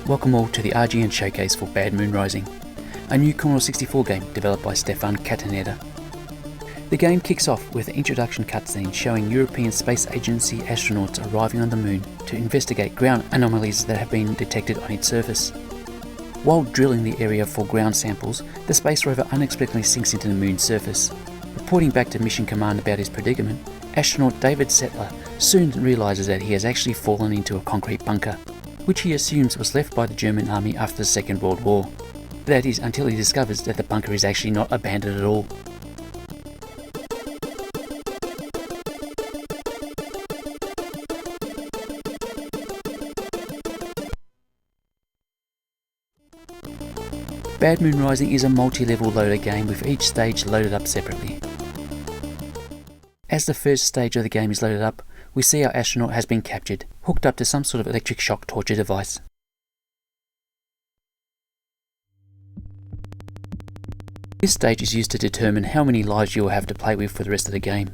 Welcome all to the RGN showcase for Bad Moon Rising, a new Commodore 64 game developed by Stefan Cataneda. The game kicks off with an introduction cutscene showing European Space Agency astronauts arriving on the moon to investigate ground anomalies that have been detected on its surface. While drilling the area for ground samples, the space rover unexpectedly sinks into the moon's surface. Reporting back to Mission Command about his predicament, astronaut David Settler soon realizes that he has actually fallen into a concrete bunker, which he assumes was left by the German army after the Second World War. That is, until he discovers that the bunker is actually not abandoned at all. Bad Moon Rising is a multi-level loader game with each stage loaded up separately. As the first stage of the game is loaded up, we see our astronaut has been captured, hooked up to some sort of electric shock torture device. This stage is used to determine how many lives you will have to play with for the rest of the game,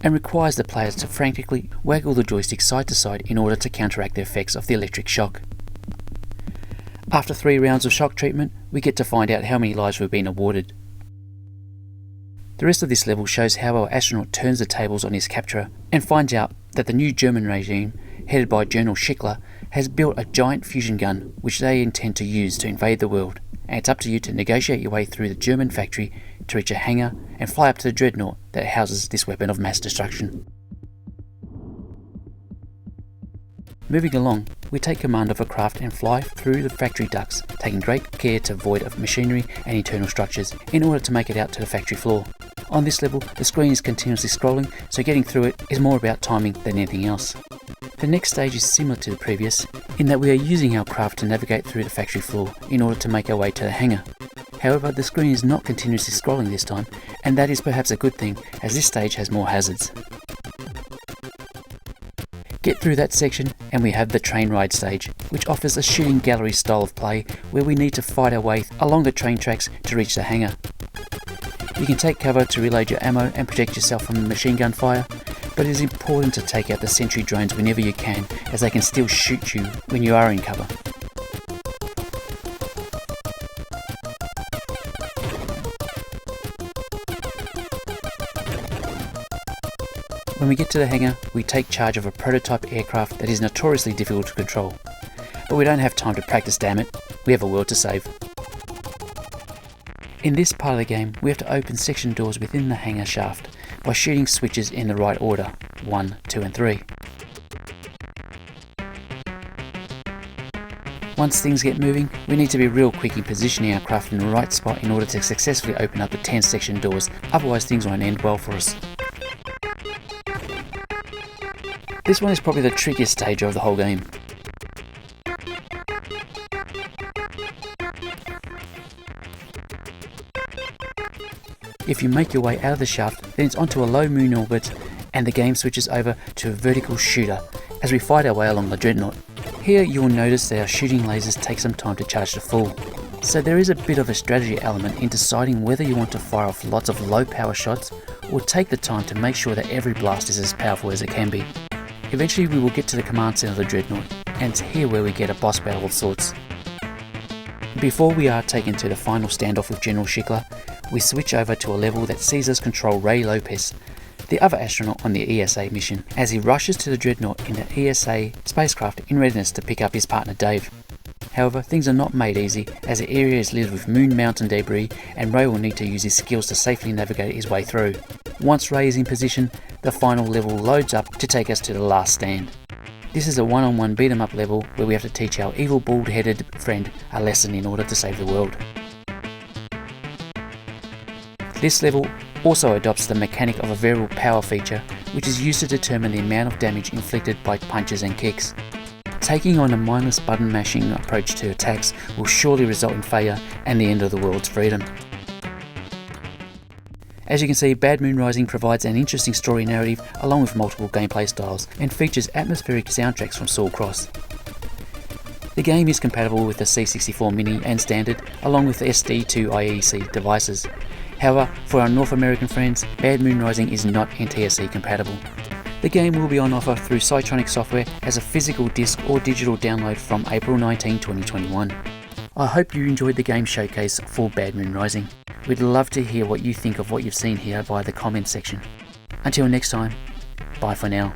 and requires the players to frantically waggle the joystick side to side in order to counteract the effects of the electric shock. After 3 rounds of shock treatment, we get to find out how many lives we've been awarded. The rest of this level shows how our astronaut turns the tables on his capturer and finds out that the new German regime, headed by General Schickler, has built a giant fusion gun which they intend to use to invade the world, and it's up to you to negotiate your way through the German factory to reach a hangar and fly up to the dreadnought that houses this weapon of mass destruction. Moving along, we take command of a craft and fly through the factory ducts, taking great care to avoid of machinery and internal structures in order to make it out to the factory floor. On this level, the screen is continuously scrolling, so getting through it is more about timing than anything else. The next stage is similar to the previous, in that we are using our craft to navigate through the factory floor in order to make our way to the hangar. However, the screen is not continuously scrolling this time, and that is perhaps a good thing, as this stage has more hazards. Get through that section and we have the train ride stage, which offers a shooting gallery style of play where we need to fight our way along the train tracks to reach the hangar. You can take cover to reload your ammo and protect yourself from the machine gun fire, but it is important to take out the sentry drones whenever you can, as they can still shoot you when you are in cover. When we get to the hangar, we take charge of a prototype aircraft that is notoriously difficult to control. But we don't have time to practice, damn it. We have a world to save. In this part of the game, we have to open section doors within the hangar shaft by shooting switches in the right order, 1, 2 and 3. Once things get moving, we need to be real quick in positioning our craft in the right spot in order to successfully open up the 10 section doors, otherwise things won't end well for us. This one is probably the trickiest stage of the whole game. If you make your way out of the shaft, then it's onto a low moon orbit and the game switches over to a vertical shooter as we fight our way along the dreadnought. Here you will notice that our shooting lasers take some time to charge to full, so there is a bit of a strategy element in deciding whether you want to fire off lots of low power shots or take the time to make sure that every blast is as powerful as it can be. Eventually we will get to the command center of the dreadnought, and it's here where we get a boss battle of sorts. Before we are taken to the final standoff with General Schickler, we switch over to a level that sees us control Ray Lopez, the other astronaut on the ESA mission, as he rushes to the dreadnought in the ESA spacecraft in readiness to pick up his partner Dave. However, things are not made easy, as the area is littered with moon mountain debris and Ray will need to use his skills to safely navigate his way through. Once Ray is in position, the final level loads up to take us to the last stand. This is a one-on-one beat-em-up level where we have to teach our evil bald-headed friend a lesson in order to save the world. This level also adopts the mechanic of a variable power feature, which is used to determine the amount of damage inflicted by punches and kicks. Taking on a mindless button mashing approach to attacks will surely result in failure and the end of the world's freedom. As you can see, Bad Moon Rising provides an interesting story narrative along with multiple gameplay styles and features atmospheric soundtracks from Saul Cross. The game is compatible with the C64 Mini and Standard along with the SD2IEC devices. However, for our North American friends, Bad Moon Rising is not NTSC compatible. The game will be on offer through Cytronic Software as a physical disc or digital download from April 19, 2021. I hope you enjoyed the game showcase for Bad Moon Rising. We'd love to hear what you think of what you've seen here via the comments section. Until next time, bye for now.